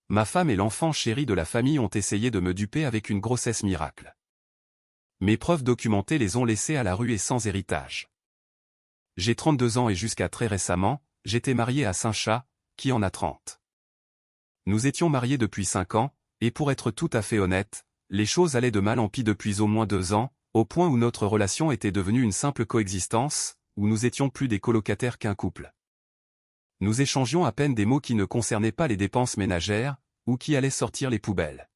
ma femme et l'enfant chéri de la famille ont essayé de me duper avec une grossesse miracle. Mes preuves documentées les ont laissés à la rue et sans héritage. J'ai 32 ans et jusqu'à très récemment, j'étais marié à Saint-Chat, qui en a 30. Nous étions mariés depuis 5 ans, et pour être tout à fait honnête, les choses allaient de mal en pis depuis au moins 2 ans, au point où notre relation était devenue une simple coexistence, où nous étions plus des colocataires qu'un couple. Nous échangions à peine des mots qui ne concernaient pas les dépenses ménagères, ou qui allaient sortir les poubelles.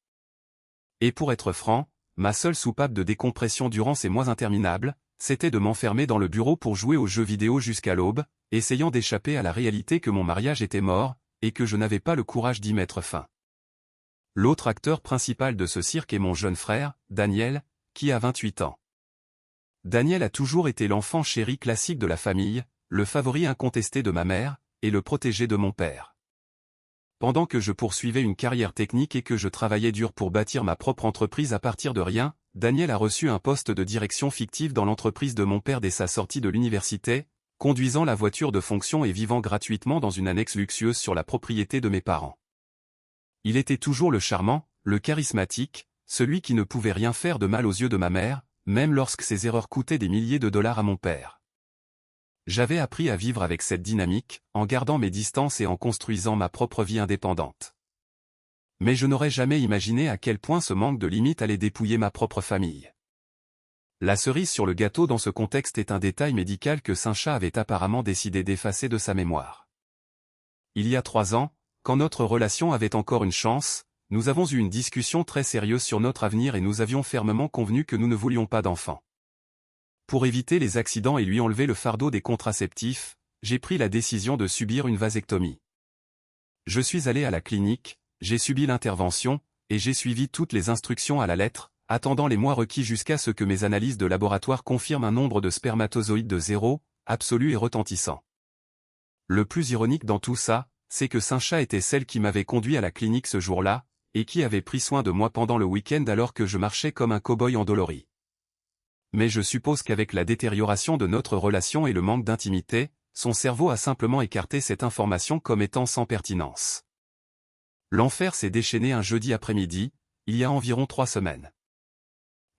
Et pour être franc, ma seule soupape de décompression durant ces mois interminables, c'était de m'enfermer dans le bureau pour jouer aux jeux vidéo jusqu'à l'aube, essayant d'échapper à la réalité que mon mariage était mort, et que je n'avais pas le courage d'y mettre fin. L'autre acteur principal de ce cirque est mon jeune frère, Daniel, qui a 28 ans. Daniel a toujours été l'enfant chéri classique de la famille, le favori incontesté de ma mère, et le protégé de mon père. Pendant que je poursuivais une carrière technique et que je travaillais dur pour bâtir ma propre entreprise à partir de rien, Daniel a reçu un poste de direction fictive dans l'entreprise de mon père dès sa sortie de l'université, conduisant la voiture de fonction et vivant gratuitement dans une annexe luxueuse sur la propriété de mes parents. Il était toujours le charmant, le charismatique, celui qui ne pouvait rien faire de mal aux yeux de ma mère, même lorsque ses erreurs coûtaient des milliers de dollars à mon père. J'avais appris à vivre avec cette dynamique, en gardant mes distances et en construisant ma propre vie indépendante. Mais je n'aurais jamais imaginé à quel point ce manque de limites allait dépouiller ma propre famille. La cerise sur le gâteau dans ce contexte est un détail médical que Saint-Chat avait apparemment décidé d'effacer de sa mémoire. Il y a 3 ans, quand notre relation avait encore une chance, nous avons eu une discussion très sérieuse sur notre avenir et nous avions fermement convenu que nous ne voulions pas d'enfants. Pour éviter les accidents et lui enlever le fardeau des contraceptifs, j'ai pris la décision de subir une vasectomie. Je suis allé à la clinique, j'ai subi l'intervention, et j'ai suivi toutes les instructions à la lettre, attendant les mois requis jusqu'à ce que mes analyses de laboratoire confirment un nombre de spermatozoïdes de 0, absolu et retentissant. Le plus ironique dans tout ça, c'est que Saint-Chat était celle qui m'avait conduit à la clinique ce jour-là, et qui avait pris soin de moi pendant le week-end alors que je marchais comme un cow-boy endolori. Mais je suppose qu'avec la détérioration de notre relation et le manque d'intimité, son cerveau a simplement écarté cette information comme étant sans pertinence. L'enfer s'est déchaîné un jeudi après-midi, il y a environ 3 semaines.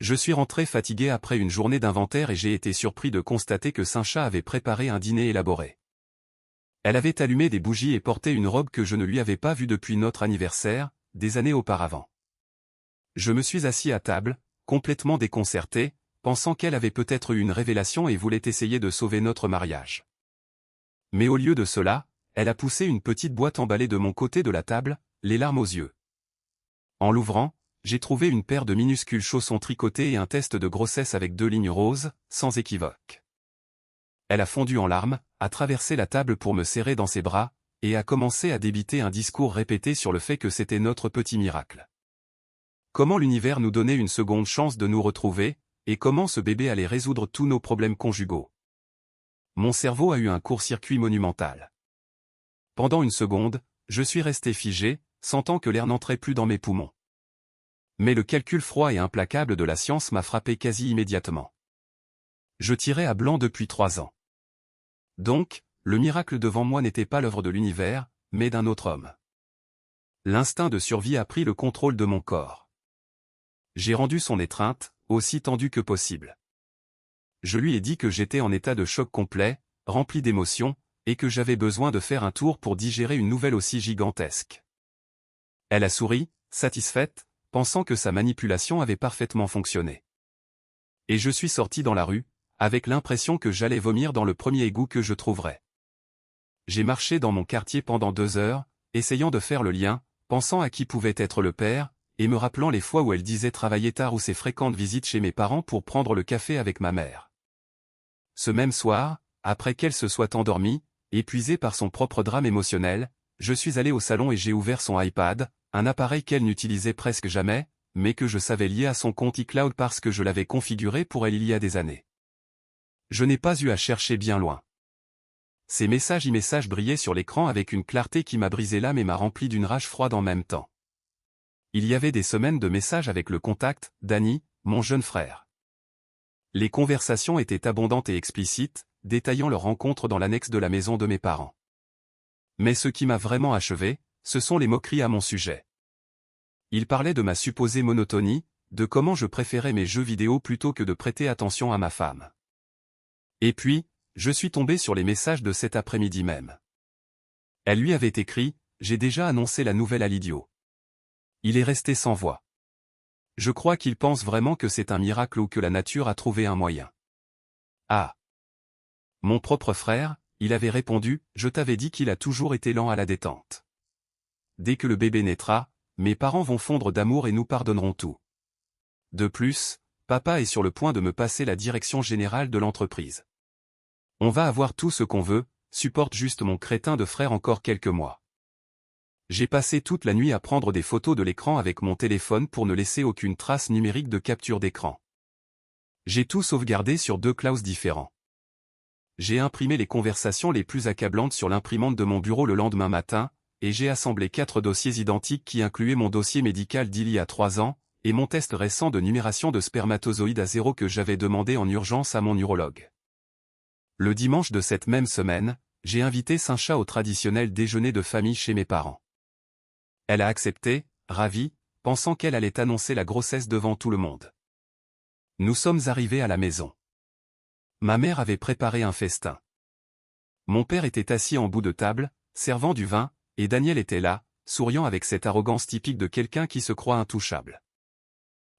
Je suis rentré fatigué après une journée d'inventaire et j'ai été surpris de constater que Saint-Chat avait préparé un dîner élaboré. Elle avait allumé des bougies et porté une robe que je ne lui avais pas vue depuis notre anniversaire, des années auparavant. Je me suis assis à table, complètement déconcerté, pensant qu'elle avait peut-être eu une révélation et voulait essayer de sauver notre mariage. Mais au lieu de cela, elle a poussé une petite boîte emballée de mon côté de la table, les larmes aux yeux. En l'ouvrant, j'ai trouvé une paire de minuscules chaussons tricotés et un test de grossesse avec 2 lignes roses, sans équivoque. Elle a fondu en larmes, a traversé la table pour me serrer dans ses bras, et a commencé à débiter un discours répété sur le fait que c'était notre petit miracle. Comment l'univers nous donnait une seconde chance de nous retrouver, et comment ce bébé allait résoudre tous nos problèmes conjugaux. Mon cerveau a eu un court-circuit monumental. Pendant une seconde, je suis resté figé, sentant que l'air n'entrait plus dans mes poumons. Mais le calcul froid et implacable de la science m'a frappé quasi immédiatement. Je tirais à blanc depuis 3 ans. Donc, le miracle devant moi n'était pas l'œuvre de l'univers, mais d'un autre homme. L'instinct de survie a pris le contrôle de mon corps. J'ai rendu son étreinte, aussi tendue que possible. Je lui ai dit que j'étais en état de choc complet, rempli d'émotions, et que j'avais besoin de faire un tour pour digérer une nouvelle aussi gigantesque. Elle a souri, satisfaite, pensant que sa manipulation avait parfaitement fonctionné. Et je suis sorti dans la rue, avec l'impression que j'allais vomir dans le premier égout que je trouverais. J'ai marché dans mon quartier pendant 2 heures, essayant de faire le lien, pensant à qui pouvait être le père, et me rappelant les fois où elle disait travailler tard ou ses fréquentes visites chez mes parents pour prendre le café avec ma mère. Ce même soir, après qu'elle se soit endormie, épuisée par son propre drame émotionnel, je suis allé au salon et j'ai ouvert son iPad, un appareil qu'elle n'utilisait presque jamais, mais que je savais lié à son compte iCloud parce que je l'avais configuré pour elle il y a des années. Je n'ai pas eu à chercher bien loin. Ces messages brillaient sur l'écran avec une clarté qui m'a brisé l'âme et m'a rempli d'une rage froide en même temps. Il y avait des semaines de messages avec le contact, Danny, mon jeune frère. Les conversations étaient abondantes et explicites, détaillant leur rencontre dans l'annexe de la maison de mes parents. Mais ce qui m'a vraiment achevé, ce sont les moqueries à mon sujet. Il parlait de ma supposée monotonie, de comment je préférais mes jeux vidéo plutôt que de prêter attention à ma femme. Et puis, je suis tombé sur les messages de cet après-midi même. Elle lui avait écrit « J'ai déjà annoncé la nouvelle à l'idiot. » Il est resté sans voix. Je crois qu'il pense vraiment que c'est un miracle ou que la nature a trouvé un moyen. Ah. Mon propre frère, il avait répondu « Je t'avais dit qu'il a toujours été lent à la détente. Dès que le bébé naîtra, mes parents vont fondre d'amour et nous pardonneront tout. De plus, papa est sur le point de me passer la direction générale de l'entreprise. On va avoir tout ce qu'on veut, supporte juste mon crétin de frère encore quelques mois. J'ai passé toute la nuit à prendre des photos de l'écran avec mon téléphone pour ne laisser aucune trace numérique de capture d'écran. J'ai tout sauvegardé sur 2 clouds différents. J'ai imprimé les conversations les plus accablantes sur l'imprimante de mon bureau le lendemain matin, et j'ai assemblé 4 dossiers identiques qui incluaient mon dossier médical d'il y a 3 ans, et mon test récent de numération de spermatozoïdes à 0 que j'avais demandé en urgence à mon urologue. Le dimanche de cette même semaine, j'ai invité Sacha au traditionnel déjeuner de famille chez mes parents. Elle a accepté, ravie, pensant qu'elle allait annoncer la grossesse devant tout le monde. Nous sommes arrivés à la maison. Ma mère avait préparé un festin. Mon père était assis en bout de table, servant du vin, et Daniel était là, souriant avec cette arrogance typique de quelqu'un qui se croit intouchable.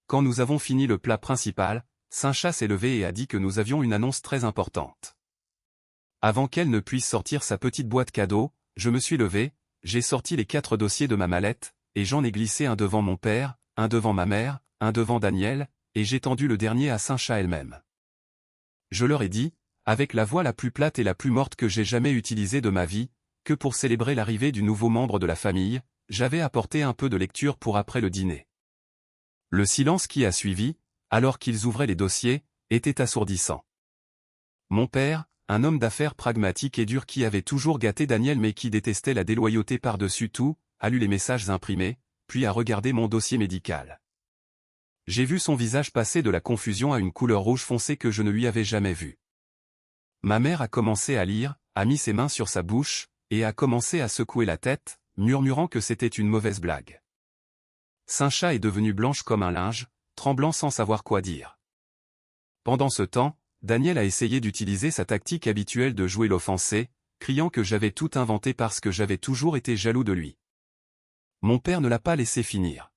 Quand nous avons fini le plat principal, Sacha s'est levé et a dit que nous avions une annonce très importante. Avant qu'elle ne puisse sortir sa petite boîte cadeau, je me suis levé, j'ai sorti les 4 dossiers de ma mallette, et j'en ai glissé un devant mon père, un devant ma mère, un devant Daniel, et j'ai tendu le dernier à Sacha elle-même. Je leur ai dit, avec la voix la plus plate et la plus morte que j'ai jamais utilisée de ma vie, que pour célébrer l'arrivée du nouveau membre de la famille, j'avais apporté un peu de lecture pour après le dîner. Le silence qui a suivi, alors qu'ils ouvraient les dossiers, était assourdissant. Mon père, un homme d'affaires pragmatique et dur qui avait toujours gâté Daniel mais qui détestait la déloyauté par-dessus tout, a lu les messages imprimés, puis a regardé mon dossier médical. J'ai vu son visage passer de la confusion à une couleur rouge foncé que je ne lui avais jamais vue. Ma mère a commencé à lire, a mis ses mains sur sa bouche, et a commencé à secouer la tête, murmurant que c'était une mauvaise blague. Sacha est devenue blanche comme un linge, tremblant sans savoir quoi dire. Pendant ce temps, Daniel a essayé d'utiliser sa tactique habituelle de jouer l'offensé, criant que j'avais tout inventé parce que j'avais toujours été jaloux de lui. Mon père ne l'a pas laissé finir.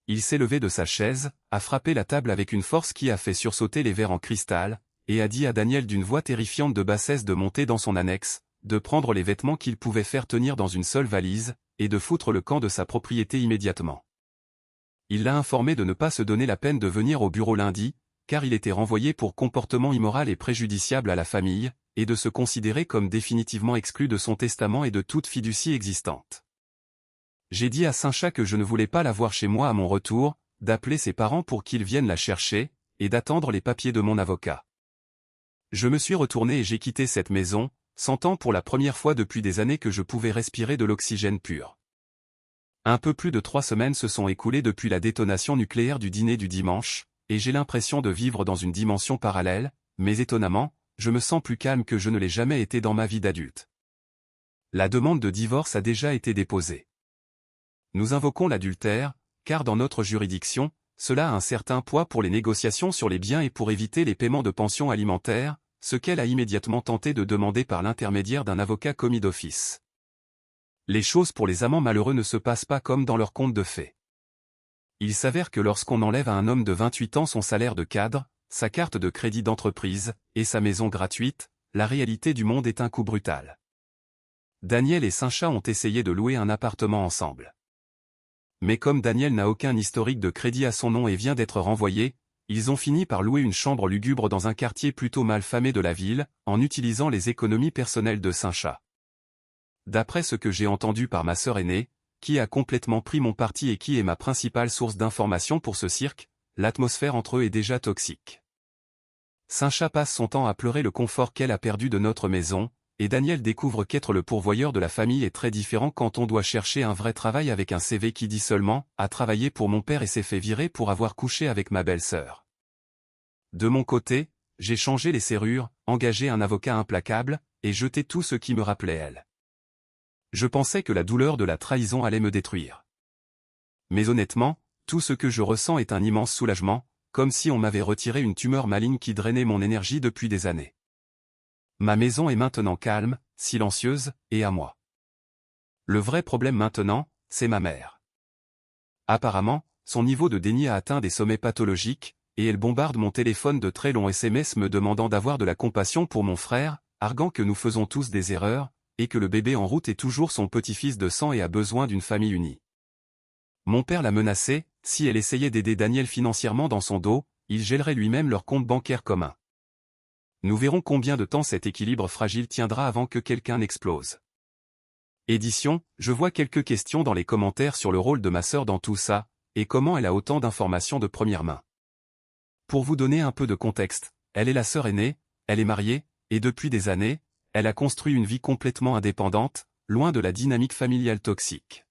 Il s'est levé de sa chaise, a frappé la table avec une force qui a fait sursauter les verres en cristal, et a dit à Daniel d'une voix terrifiante de bassesse de monter dans son annexe, de prendre les vêtements qu'il pouvait faire tenir dans une seule valise, et de foutre le camp de sa propriété immédiatement. Il l'a informé de ne pas se donner la peine de venir au bureau lundi, car il était renvoyé pour comportement immoral et préjudiciable à la famille, et de se considérer comme définitivement exclu de son testament et de toute fiducie existante. J'ai dit à Sacha que je ne voulais pas la voir chez moi à mon retour, d'appeler ses parents pour qu'ils viennent la chercher, et d'attendre les papiers de mon avocat. Je me suis retourné et j'ai quitté cette maison, sentant pour la première fois depuis des années que je pouvais respirer de l'oxygène pur. Un peu plus de 3 semaines se sont écoulées depuis la détonation nucléaire du dîner du dimanche, et j'ai l'impression de vivre dans une dimension parallèle, mais étonnamment, je me sens plus calme que je ne l'ai jamais été dans ma vie d'adulte. La demande de divorce a déjà été déposée. Nous invoquons l'adultère, car dans notre juridiction, cela a un certain poids pour les négociations sur les biens et pour éviter les paiements de pensions alimentaires, ce qu'elle a immédiatement tenté de demander par l'intermédiaire d'un avocat commis d'office. Les choses pour les amants malheureux ne se passent pas comme dans leur conte de fées. Il s'avère que lorsqu'on enlève à un homme de 28 ans son salaire de cadre, sa carte de crédit d'entreprise, et sa maison gratuite, la réalité du monde est un coup brutal. Daniel et Sacha ont essayé de louer un appartement ensemble. Mais comme Daniel n'a aucun historique de crédit à son nom et vient d'être renvoyé, ils ont fini par louer une chambre lugubre dans un quartier plutôt mal famé de la ville, en utilisant les économies personnelles de Sacha. D'après ce que j'ai entendu par ma sœur aînée, qui a complètement pris mon parti et qui est ma principale source d'information pour ce cirque, l'atmosphère entre eux est déjà toxique. Sacha passe son temps à pleurer le confort qu'elle a perdu de notre maison, et Daniel découvre qu'être le pourvoyeur de la famille est très différent quand on doit chercher un vrai travail avec un CV qui dit seulement « a travaillé pour mon père et s'est fait virer pour avoir couché avec ma belle-sœur ». De mon côté, j'ai changé les serrures, engagé un avocat implacable, et jeté tout ce qui me rappelait elle. Je pensais que la douleur de la trahison allait me détruire. Mais honnêtement, tout ce que je ressens est un immense soulagement, comme si on m'avait retiré une tumeur maligne qui drainait mon énergie depuis des années. Ma maison est maintenant calme, silencieuse, et à moi. Le vrai problème maintenant, c'est ma mère. Apparemment, son niveau de déni a atteint des sommets pathologiques, et elle bombarde mon téléphone de très longs SMS me demandant d'avoir de la compassion pour mon frère, arguant que nous faisons tous des erreurs, et que le bébé en route est toujours son petit-fils de sang et a besoin d'une famille unie. Mon père l'a menacé, si elle essayait d'aider Daniel financièrement dans son dos, il gèlerait lui-même leur compte bancaire commun. Nous verrons combien de temps cet équilibre fragile tiendra avant que quelqu'un n'explose. Édition, je vois quelques questions dans les commentaires sur le rôle de ma sœur dans tout ça, et comment elle a autant d'informations de première main. Pour vous donner un peu de contexte, elle est la sœur aînée, elle est mariée, et depuis des années, elle a construit une vie complètement indépendante, loin de la dynamique familiale toxique.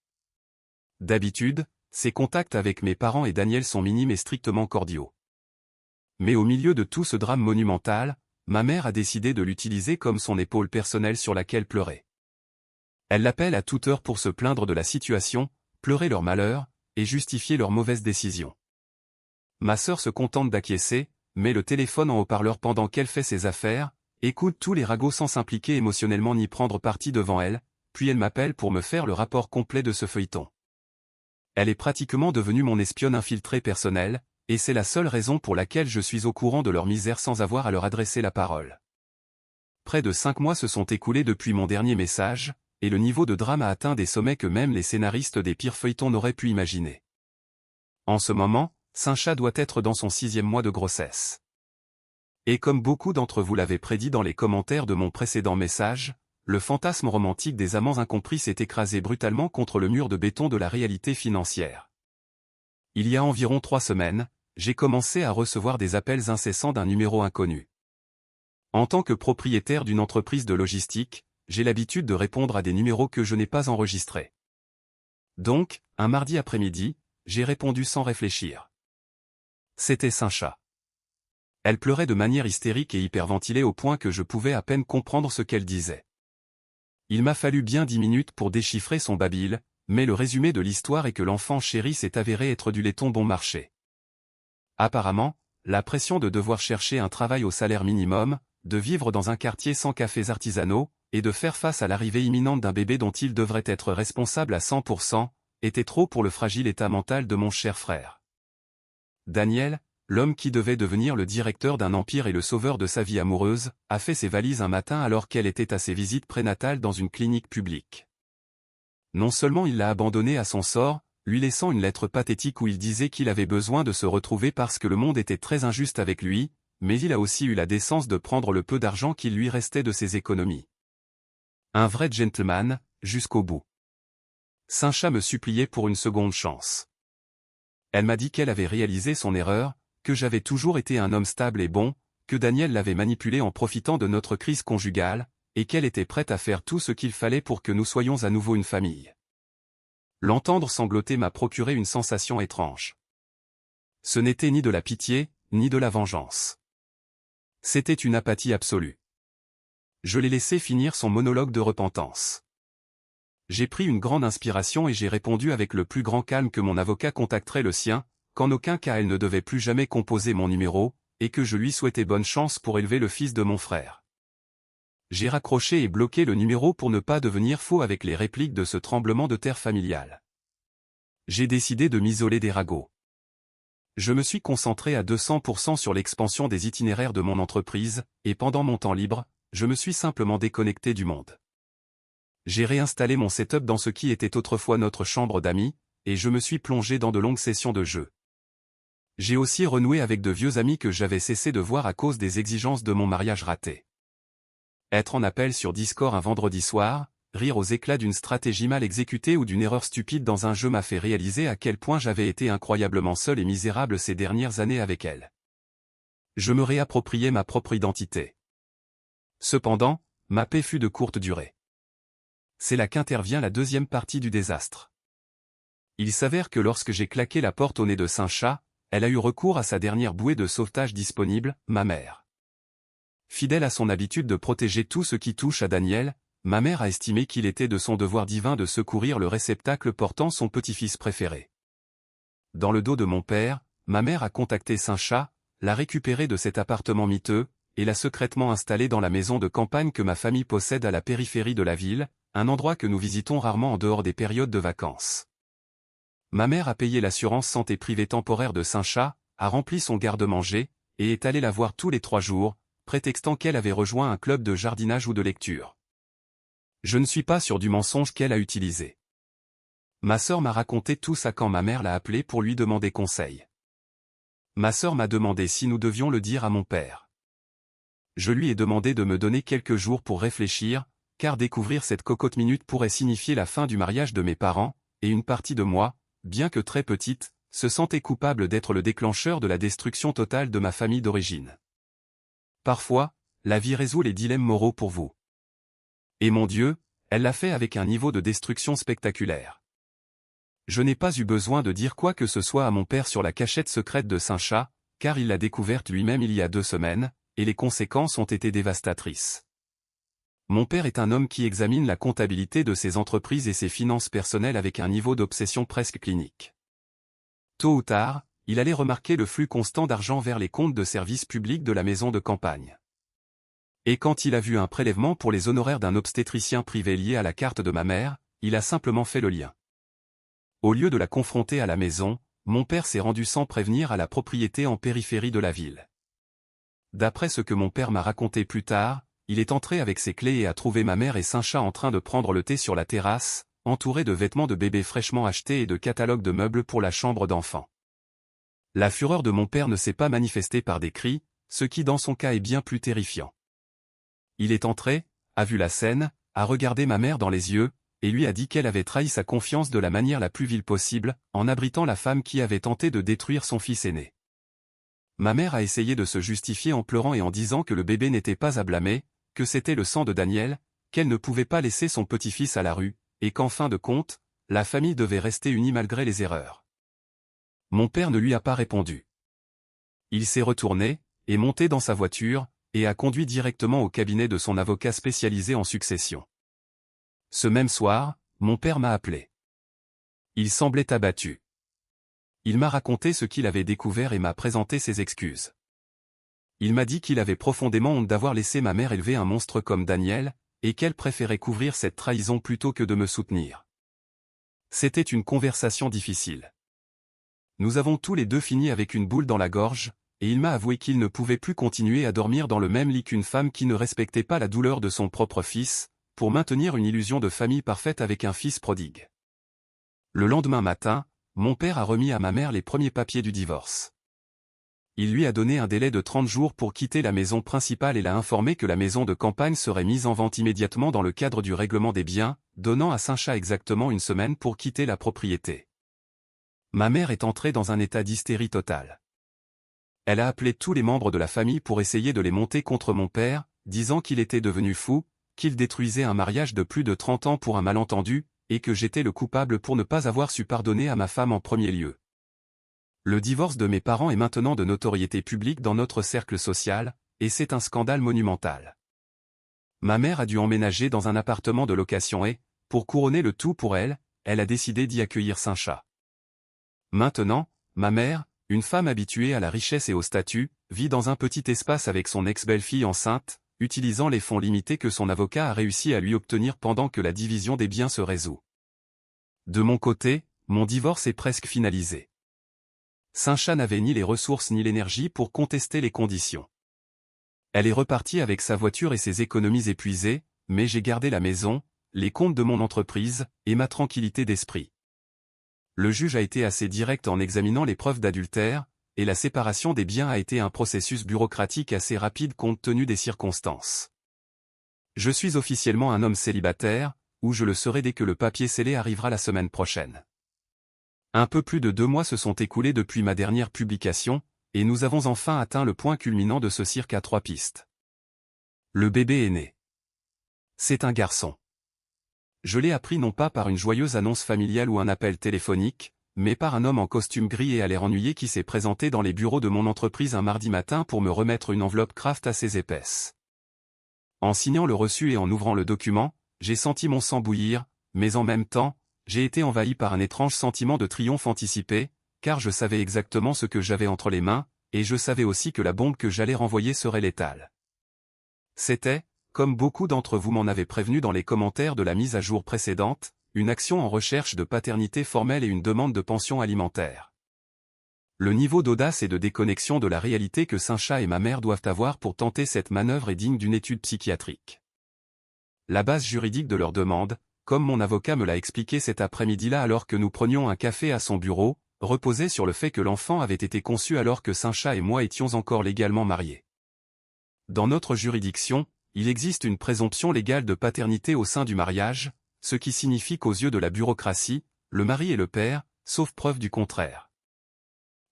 D'habitude, ses contacts avec mes parents et Daniel sont minimes et strictement cordiaux. Mais au milieu de tout ce drame monumental, ma mère a décidé de l'utiliser comme son épaule personnelle sur laquelle pleurer. Elle l'appelle à toute heure pour se plaindre de la situation, pleurer leur malheur, et justifier leurs mauvaises décisions. Ma sœur se contente d'acquiescer, met le téléphone en haut-parleur pendant qu'elle fait ses affaires, écoute tous les ragots sans s'impliquer émotionnellement ni prendre parti devant elle, puis elle m'appelle pour me faire le rapport complet de ce feuilleton. Elle est pratiquement devenue mon espionne infiltrée personnelle, et c'est la seule raison pour laquelle je suis au courant de leur misère sans avoir à leur adresser la parole. Près de 5 mois se sont écoulés depuis mon dernier message, et le niveau de drame a atteint des sommets que même les scénaristes des pires feuilletons n'auraient pu imaginer. En ce moment, Saint-Chat doit être dans son 6e mois de grossesse. Et comme beaucoup d'entre vous l'avaient prédit dans les commentaires de mon précédent message, le fantasme romantique des amants incompris s'est écrasé brutalement contre le mur de béton de la réalité financière. Il y a environ 3 semaines, j'ai commencé à recevoir des appels incessants d'un numéro inconnu. En tant que propriétaire d'une entreprise de logistique, j'ai l'habitude de répondre à des numéros que je n'ai pas enregistrés. Donc, un mardi après-midi, j'ai répondu sans réfléchir. C'était Saint-Chat. Elle pleurait de manière hystérique et hyperventilée au point que je pouvais à peine comprendre ce qu'elle disait. Il m'a fallu bien 10 minutes pour déchiffrer son babil, mais le résumé de l'histoire est que l'enfant chéri s'est avéré être du laiton bon marché. Apparemment, la pression de devoir chercher un travail au salaire minimum, de vivre dans un quartier sans cafés artisanaux, et de faire face à l'arrivée imminente d'un bébé dont il devrait être responsable à 100%, était trop pour le fragile état mental de mon cher frère. Daniel, l'homme qui devait devenir le directeur d'un empire et le sauveur de sa vie amoureuse, a fait ses valises un matin alors qu'elle était à ses visites prénatales dans une clinique publique. Non seulement il l'a abandonné à son sort, lui laissant une lettre pathétique où il disait qu'il avait besoin de se retrouver parce que le monde était très injuste avec lui, mais il a aussi eu la décence de prendre le peu d'argent qu'il lui restait de ses économies. Un vrai gentleman, jusqu'au bout. Saint-Chat me suppliait pour une seconde chance. Elle m'a dit qu'elle avait réalisé son erreur, que j'avais toujours été un homme stable et bon, que Daniel l'avait manipulé en profitant de notre crise conjugale, et qu'elle était prête à faire tout ce qu'il fallait pour que nous soyons à nouveau une famille. L'entendre sangloter m'a procuré une sensation étrange. Ce n'était ni de la pitié, ni de la vengeance. C'était une apathie absolue. Je l'ai laissé finir son monologue de repentance. J'ai pris une grande inspiration et j'ai répondu avec le plus grand calme que mon avocat contacterait le sien, qu'en aucun cas elle ne devait plus jamais composer mon numéro, et que je lui souhaitais bonne chance pour élever le fils de mon frère. J'ai raccroché et bloqué le numéro pour ne pas devenir faux avec les répliques de ce tremblement de terre familial. J'ai décidé de m'isoler des ragots. Je me suis concentré à 200% sur l'expansion des itinéraires de mon entreprise, et pendant mon temps libre, je me suis simplement déconnecté du monde. J'ai réinstallé mon setup dans ce qui était autrefois notre chambre d'amis, et je me suis plongé dans de longues sessions de jeu. J'ai aussi renoué avec de vieux amis que j'avais cessé de voir à cause des exigences de mon mariage raté. Être en appel sur Discord un vendredi soir, rire aux éclats d'une stratégie mal exécutée ou d'une erreur stupide dans un jeu m'a fait réaliser à quel point j'avais été incroyablement seul et misérable ces dernières années avec elle. Je me réappropriais ma propre identité. Cependant, ma paix fut de courte durée. C'est là qu'intervient la deuxième partie du désastre. Il s'avère que lorsque j'ai claqué la porte au nez de Saint-Chat, elle a eu recours à sa dernière bouée de sauvetage disponible, ma mère. Fidèle à son habitude de protéger tout ce qui touche à Daniel, ma mère a estimé qu'il était de son devoir divin de secourir le réceptacle portant son petit-fils préféré. Dans le dos de mon père, ma mère a contacté Saint-Chat, l'a récupéré de cet appartement miteux, et l'a secrètement installé dans la maison de campagne que ma famille possède à la périphérie de la ville, un endroit que nous visitons rarement en dehors des périodes de vacances. Ma mère a payé l'assurance santé privée temporaire de Saint-Chat, a rempli son garde-manger, et est allée la voir tous les 3 jours, prétextant qu'elle avait rejoint un club de jardinage ou de lecture. Je ne suis pas sûr du mensonge qu'elle a utilisé. Ma sœur m'a raconté tout ça quand ma mère l'a appelée pour lui demander conseil. Ma sœur m'a demandé si nous devions le dire à mon père. Je lui ai demandé de me donner quelques jours pour réfléchir, car découvrir cette cocotte minute pourrait signifier la fin du mariage de mes parents, et une partie de moi, bien que très petite, se sentait coupable d'être le déclencheur de la destruction totale de ma famille d'origine. Parfois, la vie résout les dilemmes moraux pour vous. Et mon Dieu, elle l'a fait avec un niveau de destruction spectaculaire. Je n'ai pas eu besoin de dire quoi que ce soit à mon père sur la cachette secrète de Saint-Chat, car il l'a découverte lui-même il y a 2 semaines, et les conséquences ont été dévastatrices. Mon père est un homme qui examine la comptabilité de ses entreprises et ses finances personnelles avec un niveau d'obsession presque clinique. Tôt ou tard, il allait remarquer le flux constant d'argent vers les comptes de services publics de la maison de campagne. Et quand il a vu un prélèvement pour les honoraires d'un obstétricien privé lié à la carte de ma mère, il a simplement fait le lien. Au lieu de la confronter à la maison, mon père s'est rendu sans prévenir à la propriété en périphérie de la ville. D'après ce que mon père m'a raconté plus tard, il est entré avec ses clés et a trouvé ma mère et Saint-Chat en train de prendre le thé sur la terrasse, entourés de vêtements de bébé fraîchement achetés et de catalogues de meubles pour la chambre d'enfant. La fureur de mon père ne s'est pas manifestée par des cris, ce qui dans son cas est bien plus terrifiant. Il est entré, a vu la scène, a regardé ma mère dans les yeux, et lui a dit qu'elle avait trahi sa confiance de la manière la plus vile possible, en abritant la femme qui avait tenté de détruire son fils aîné. Ma mère a essayé de se justifier en pleurant et en disant que le bébé n'était pas à blâmer, que c'était le sang de Daniel, qu'elle ne pouvait pas laisser son petit-fils à la rue, et qu'en fin de compte, la famille devait rester unie malgré les erreurs. Mon père ne lui a pas répondu. Il s'est retourné, est monté dans sa voiture, et a conduit directement au cabinet de son avocat spécialisé en succession. Ce même soir, mon père m'a appelé. Il semblait abattu. Il m'a raconté ce qu'il avait découvert et m'a présenté ses excuses. Il m'a dit qu'il avait profondément honte d'avoir laissé ma mère élever un monstre comme Daniel, et qu'elle préférait couvrir cette trahison plutôt que de me soutenir. C'était une conversation difficile. Nous avons tous les deux fini avec une boule dans la gorge, et il m'a avoué qu'il ne pouvait plus continuer à dormir dans le même lit qu'une femme qui ne respectait pas la douleur de son propre fils, pour maintenir une illusion de famille parfaite avec un fils prodigue. Le lendemain matin, mon père a remis à ma mère les premiers papiers du divorce. Il lui a donné un délai de 30 jours pour quitter la maison principale et l'a informé que la maison de campagne serait mise en vente immédiatement dans le cadre du règlement des biens, donnant à Saint-Chat exactement 1 semaine pour quitter la propriété. Ma mère est entrée dans un état d'hystérie totale. Elle a appelé tous les membres de la famille pour essayer de les monter contre mon père, disant qu'il était devenu fou, qu'il détruisait un mariage de plus de 30 ans pour un malentendu, et que j'étais le coupable pour ne pas avoir su pardonner à ma femme en premier lieu. Le divorce de mes parents est maintenant de notoriété publique dans notre cercle social, et c'est un scandale monumental. Ma mère a dû emménager dans un appartement de location et, pour couronner le tout pour elle, elle a décidé d'y accueillir Saint-Chat. Maintenant, ma mère, une femme habituée à la richesse et au statut, vit dans un petit espace avec son ex-belle-fille enceinte, utilisant les fonds limités que son avocat a réussi à lui obtenir pendant que la division des biens se résout. De mon côté, mon divorce est presque finalisé. Saint-Chat n'avait ni les ressources ni l'énergie pour contester les conditions. Elle est repartie avec sa voiture et ses économies épuisées, mais j'ai gardé la maison, les comptes de mon entreprise, et ma tranquillité d'esprit. Le juge a été assez direct en examinant les preuves d'adultère, et la séparation des biens a été un processus bureaucratique assez rapide compte tenu des circonstances. Je suis officiellement un homme célibataire, ou je le serai dès que le papier scellé arrivera la semaine prochaine. Un peu plus de 2 mois se sont écoulés depuis ma dernière publication, et nous avons enfin atteint le point culminant de ce cirque à 3 pistes. Le bébé est né. C'est un garçon. Je l'ai appris non pas par une joyeuse annonce familiale ou un appel téléphonique, mais par un homme en costume gris et à l'air ennuyé qui s'est présenté dans les bureaux de mon entreprise un mardi matin pour me remettre une enveloppe Kraft assez épaisse. En signant le reçu et en ouvrant le document, j'ai senti mon sang bouillir, mais en même temps, j'ai été envahi par un étrange sentiment de triomphe anticipé, car je savais exactement ce que j'avais entre les mains, et je savais aussi que la bombe que j'allais renvoyer serait létale. C'était, comme beaucoup d'entre vous m'en avaient prévenu dans les commentaires de la mise à jour précédente, une action en recherche de paternité formelle et une demande de pension alimentaire. Le niveau d'audace et de déconnexion de la réalité que Saint-Chat et ma mère doivent avoir pour tenter cette manœuvre est digne d'une étude psychiatrique. La base juridique de leur demande, comme mon avocat me l'a expliqué cet après-midi-là alors que nous prenions un café à son bureau, reposait sur le fait que l'enfant avait été conçu alors que Saint-Chat et moi étions encore légalement mariés. Dans notre juridiction, il existe une présomption légale de paternité au sein du mariage, ce qui signifie qu'aux yeux de la bureaucratie, le mari est le père, sauf preuve du contraire.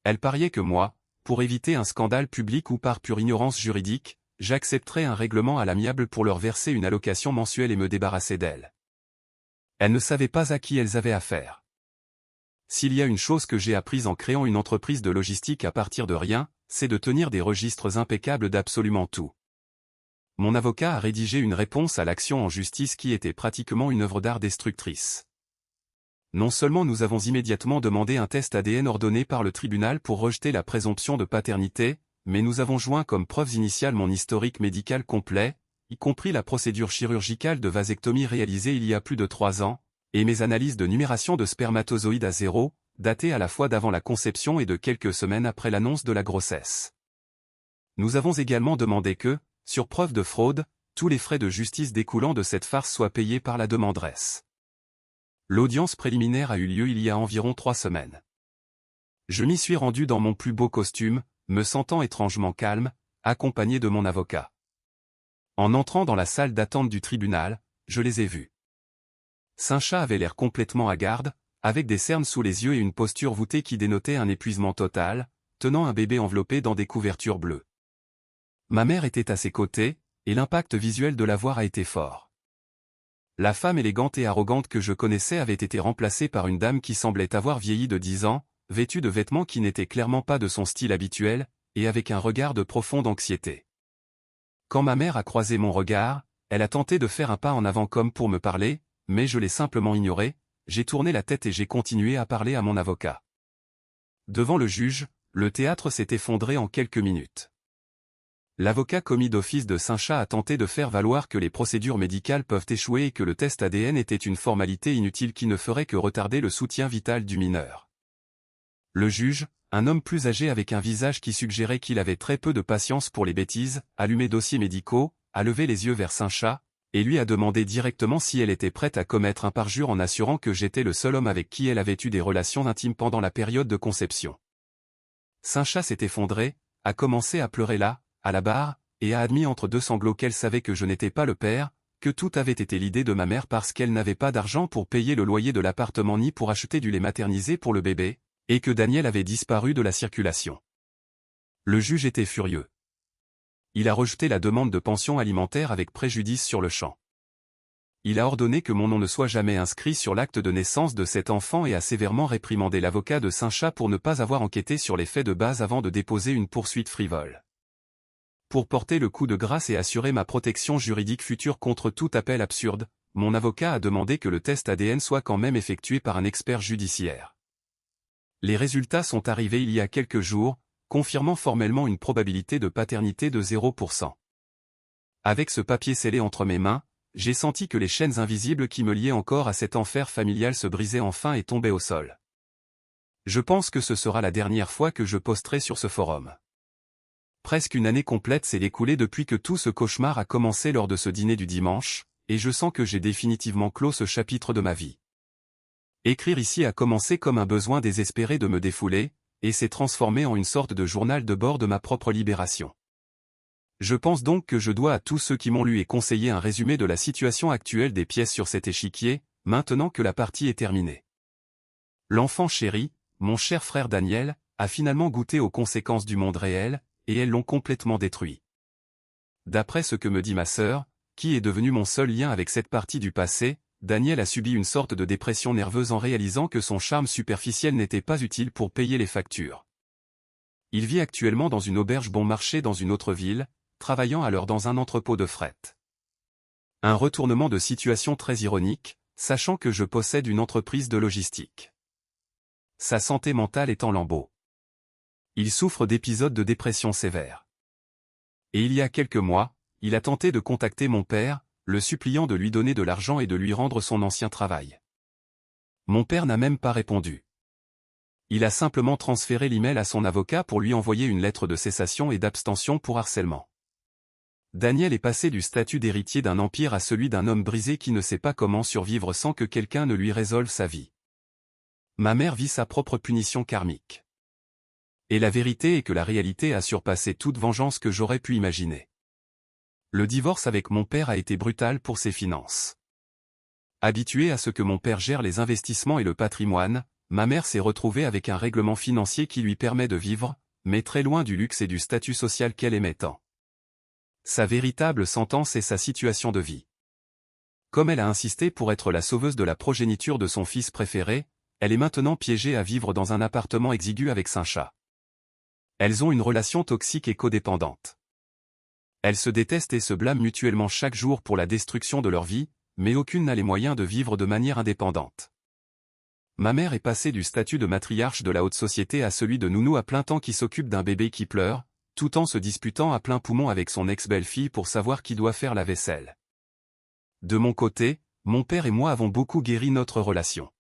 Elle pariait que moi, pour éviter un scandale public ou par pure ignorance juridique, j'accepterais un règlement à l'amiable pour leur verser une allocation mensuelle et me débarrasser d'elle. Elles ne savaient pas à qui elles avaient affaire. S'il y a une chose que j'ai apprise en créant une entreprise de logistique à partir de rien, c'est de tenir des registres impeccables d'absolument tout. Mon avocat a rédigé une réponse à l'action en justice qui était pratiquement une œuvre d'art destructrice. Non seulement nous avons immédiatement demandé un test ADN ordonné par le tribunal pour rejeter la présomption de paternité, mais nous avons joint comme preuves initiales mon historique médical complet, y compris la procédure chirurgicale de vasectomie réalisée il y a plus de 3 ans, et mes analyses de numération de spermatozoïdes à zéro, datées à la fois d'avant la conception et de quelques semaines après l'annonce de la grossesse. Nous avons également demandé que, sur preuve de fraude, tous les frais de justice découlant de cette farce soient payés par la demanderesse. L'audience préliminaire a eu lieu il y a environ 3 semaines. Je m'y suis rendu dans mon plus beau costume, me sentant étrangement calme, accompagné de mon avocat. En entrant dans la salle d'attente du tribunal, je les ai vus. Saint-Chat avait l'air complètement hagarde, avec des cernes sous les yeux et une posture voûtée qui dénotait un épuisement total, tenant un bébé enveloppé dans des couvertures bleues. Ma mère était à ses côtés, et l'impact visuel de la voir a été fort. La femme élégante et arrogante que je connaissais avait été remplacée par une dame qui semblait avoir vieilli de 10 ans, vêtue de vêtements qui n'étaient clairement pas de son style habituel, et avec un regard de profonde anxiété. Quand ma mère a croisé mon regard, elle a tenté de faire un pas en avant comme pour me parler, mais je l'ai simplement ignoré, j'ai tourné la tête et j'ai continué à parler à mon avocat. Devant le juge, le théâtre s'est effondré en quelques minutes. L'avocat commis d'office de Saint-Chat a tenté de faire valoir que les procédures médicales peuvent échouer et que le test ADN était une formalité inutile qui ne ferait que retarder le soutien vital du mineur. Le juge, un homme plus âgé avec un visage qui suggérait qu'il avait très peu de patience pour les bêtises, allumé dossiers médicaux, a levé les yeux vers Saint-Chat, et lui a demandé directement si elle était prête à commettre un parjure en assurant que j'étais le seul homme avec qui elle avait eu des relations intimes pendant la période de conception. Saint-Chat s'est effondré, a commencé à pleurer là, à la barre, et a admis entre deux sanglots qu'elle savait que je n'étais pas le père, que tout avait été l'idée de ma mère parce qu'elle n'avait pas d'argent pour payer le loyer de l'appartement ni pour acheter du lait maternisé pour le bébé, et que Daniel avait disparu de la circulation. Le juge était furieux. Il a rejeté la demande de pension alimentaire avec préjudice sur le champ. Il a ordonné que mon nom ne soit jamais inscrit sur l'acte de naissance de cet enfant et a sévèrement réprimandé l'avocat de Saint-Chat pour ne pas avoir enquêté sur les faits de base avant de déposer une poursuite frivole. Pour porter le coup de grâce et assurer ma protection juridique future contre tout appel absurde, mon avocat a demandé que le test ADN soit quand même effectué par un expert judiciaire. Les résultats sont arrivés il y a quelques jours, confirmant formellement une probabilité de paternité de 0%. Avec ce papier scellé entre mes mains, j'ai senti que les chaînes invisibles qui me liaient encore à cet enfer familial se brisaient enfin et tombaient au sol. Je pense que ce sera la dernière fois que je posterai sur ce forum. Presque une année complète s'est écoulée depuis que tout ce cauchemar a commencé lors de ce dîner du dimanche, et je sens que j'ai définitivement clos ce chapitre de ma vie. Écrire ici a commencé comme un besoin désespéré de me défouler, et s'est transformé en une sorte de journal de bord de ma propre libération. Je pense donc que je dois à tous ceux qui m'ont lu et conseillé un résumé de la situation actuelle des pièces sur cet échiquier, maintenant que la partie est terminée. L'enfant chéri, mon cher frère Daniel, a finalement goûté aux conséquences du monde réel, et elles l'ont complètement détruit. D'après ce que me dit ma sœur, qui est devenue mon seul lien avec cette partie du passé, Daniel a subi une sorte de dépression nerveuse en réalisant que son charme superficiel n'était pas utile pour payer les factures. Il vit actuellement dans une auberge bon marché dans une autre ville, travaillant alors dans un entrepôt de fret. Un retournement de situation très ironique, sachant que je possède une entreprise de logistique. Sa santé mentale est en lambeaux. Il souffre d'épisodes de dépression sévère. Et il y a quelques mois, il a tenté de contacter mon père, le suppliant de lui donner de l'argent et de lui rendre son ancien travail. Mon père n'a même pas répondu. Il a simplement transféré l'email à son avocat pour lui envoyer une lettre de cessation et d'abstention pour harcèlement. Daniel est passé du statut d'héritier d'un empire à celui d'un homme brisé qui ne sait pas comment survivre sans que quelqu'un ne lui résolve sa vie. Ma mère vit sa propre punition karmique. Et la vérité est que la réalité a surpassé toute vengeance que j'aurais pu imaginer. Le divorce avec mon père a été brutal pour ses finances. Habituée à ce que mon père gère les investissements et le patrimoine, ma mère s'est retrouvée avec un règlement financier qui lui permet de vivre, mais très loin du luxe et du statut social qu'elle aimait tant. Sa véritable sentence est sa situation de vie. Comme elle a insisté pour être la sauveuse de la progéniture de son fils préféré, elle est maintenant piégée à vivre dans un appartement exigu avec Saint-Chat. Elles ont une relation toxique et codépendante. Elles se détestent et se blâment mutuellement chaque jour pour la destruction de leur vie, mais aucune n'a les moyens de vivre de manière indépendante. Ma mère est passée du statut de matriarche de la haute société à celui de nounou à plein temps qui s'occupe d'un bébé qui pleure, tout en se disputant à plein poumon avec son ex-belle-fille pour savoir qui doit faire la vaisselle. De mon côté, mon père et moi avons beaucoup guéri notre relation.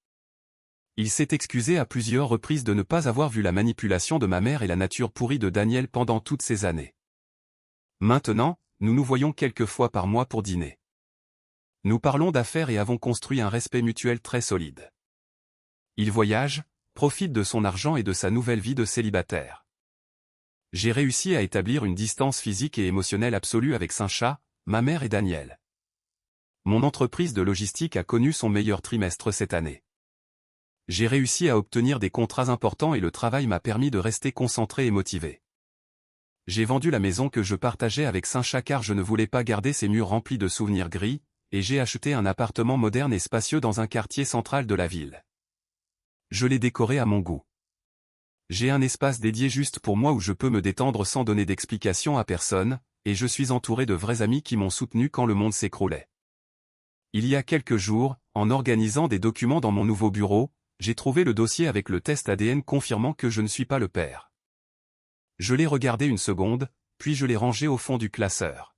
Il s'est excusé à plusieurs reprises de ne pas avoir vu la manipulation de ma mère et la nature pourrie de Daniel pendant toutes ces années. Maintenant, nous nous voyons quelques fois par mois pour dîner. Nous parlons d'affaires et avons construit un respect mutuel très solide. Il voyage, profite de son argent et de sa nouvelle vie de célibataire. J'ai réussi à établir une distance physique et émotionnelle absolue avec Saint-Chat, ma mère et Daniel. Mon entreprise de logistique a connu son meilleur trimestre cette année. J'ai réussi à obtenir des contrats importants et le travail m'a permis de rester concentré et motivé. J'ai vendu la maison que je partageais avec Saint-Chat car je ne voulais pas garder ses murs remplis de souvenirs gris, et j'ai acheté un appartement moderne et spacieux dans un quartier central de la ville. Je l'ai décoré à mon goût. J'ai un espace dédié juste pour moi où je peux me détendre sans donner d'explication à personne, et je suis entouré de vrais amis qui m'ont soutenu quand le monde s'écroulait. Il y a quelques jours, en organisant des documents dans mon nouveau bureau, j'ai trouvé le dossier avec le test ADN confirmant que je ne suis pas le père. Je l'ai regardé une seconde, puis je l'ai rangé au fond du classeur.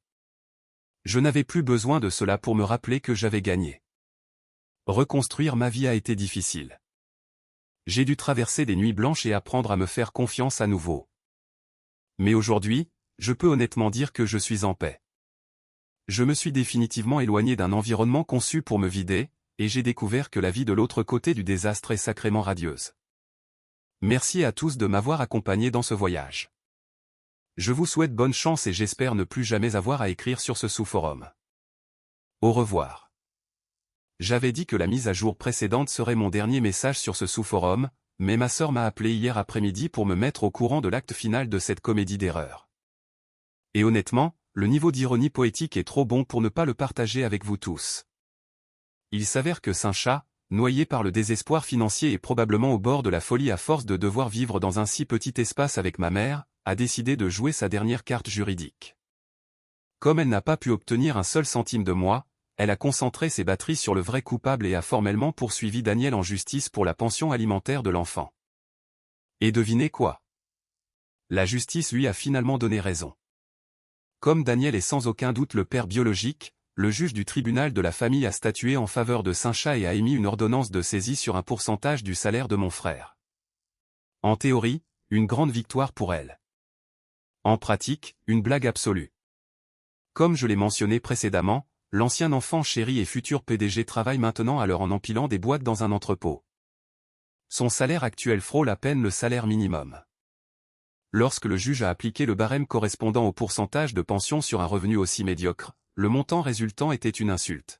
Je n'avais plus besoin de cela pour me rappeler que j'avais gagné. Reconstruire ma vie a été difficile. J'ai dû traverser des nuits blanches et apprendre à me faire confiance à nouveau. Mais aujourd'hui, je peux honnêtement dire que je suis en paix. Je me suis définitivement éloigné d'un environnement conçu pour me vider, et j'ai découvert que la vie de l'autre côté du désastre est sacrément radieuse. Merci à tous de m'avoir accompagné dans ce voyage. Je vous souhaite bonne chance et j'espère ne plus jamais avoir à écrire sur ce sous-forum. Au revoir. J'avais dit que la mise à jour précédente serait mon dernier message sur ce sous-forum, mais ma sœur m'a appelé hier après-midi pour me mettre au courant de l'acte final de cette comédie d'erreur. Et honnêtement, le niveau d'ironie poétique est trop bon pour ne pas le partager avec vous tous. Il s'avère que Saint-Chat, noyé par le désespoir financier et probablement au bord de la folie à force de devoir vivre dans un si petit espace avec ma mère, a décidé de jouer sa dernière carte juridique. Comme elle n'a pas pu obtenir un seul centime de moi, elle a concentré ses batteries sur le vrai coupable et a formellement poursuivi Daniel en justice pour la pension alimentaire de l'enfant. Et devinez quoi? La justice lui a finalement donné raison. Comme Daniel est sans aucun doute le père biologique, le juge du tribunal de la famille a statué en faveur de Saint-Chat et a émis une ordonnance de saisie sur un pourcentage du salaire de mon frère. En théorie, une grande victoire pour elle. En pratique, une blague absolue. Comme je l'ai mentionné précédemment, l'ancien enfant chéri et futur PDG travaille maintenant à l'heure en empilant des boîtes dans un entrepôt. Son salaire actuel frôle à peine le salaire minimum. Lorsque le juge a appliqué le barème correspondant au pourcentage de pension sur un revenu aussi médiocre, le montant résultant était une insulte.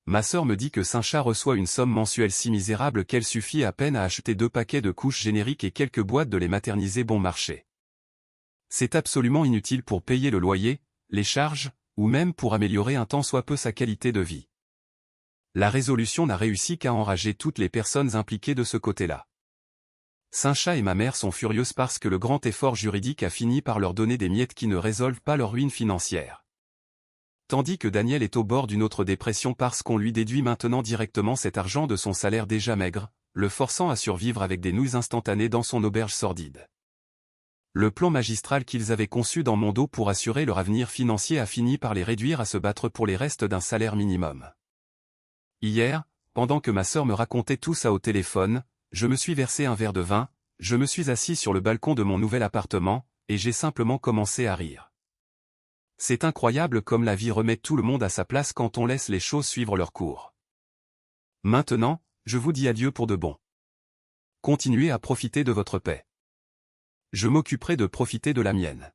Ma sœur me dit que Saint-Chat reçoit une somme mensuelle si misérable qu'elle suffit à peine à acheter 2 paquets de couches génériques et quelques boîtes de lait maternisé bon marché. C'est absolument inutile pour payer le loyer, les charges, ou même pour améliorer un tant soit peu sa qualité de vie. La résolution n'a réussi qu'à enrager toutes les personnes impliquées de ce côté-là. Saint-Chat et ma mère sont furieuses parce que le grand effort juridique a fini par leur donner des miettes qui ne résolvent pas leur ruine financière. Tandis que Daniel est au bord d'une autre dépression parce qu'on lui déduit maintenant directement cet argent de son salaire déjà maigre, le forçant à survivre avec des nouilles instantanées dans son auberge sordide. Le plan magistral qu'ils avaient conçu dans mon dos pour assurer leur avenir financier a fini par les réduire à se battre pour les restes d'un salaire minimum. Hier, pendant que ma sœur me racontait tout ça au téléphone, je me suis versé un verre de vin, je me suis assis sur le balcon de mon nouvel appartement, et j'ai simplement commencé à rire. C'est incroyable comme la vie remet tout le monde à sa place quand on laisse les choses suivre leur cours. Maintenant, je vous dis adieu pour de bon. Continuez à profiter de votre paix. Je m'occuperai de profiter de la mienne.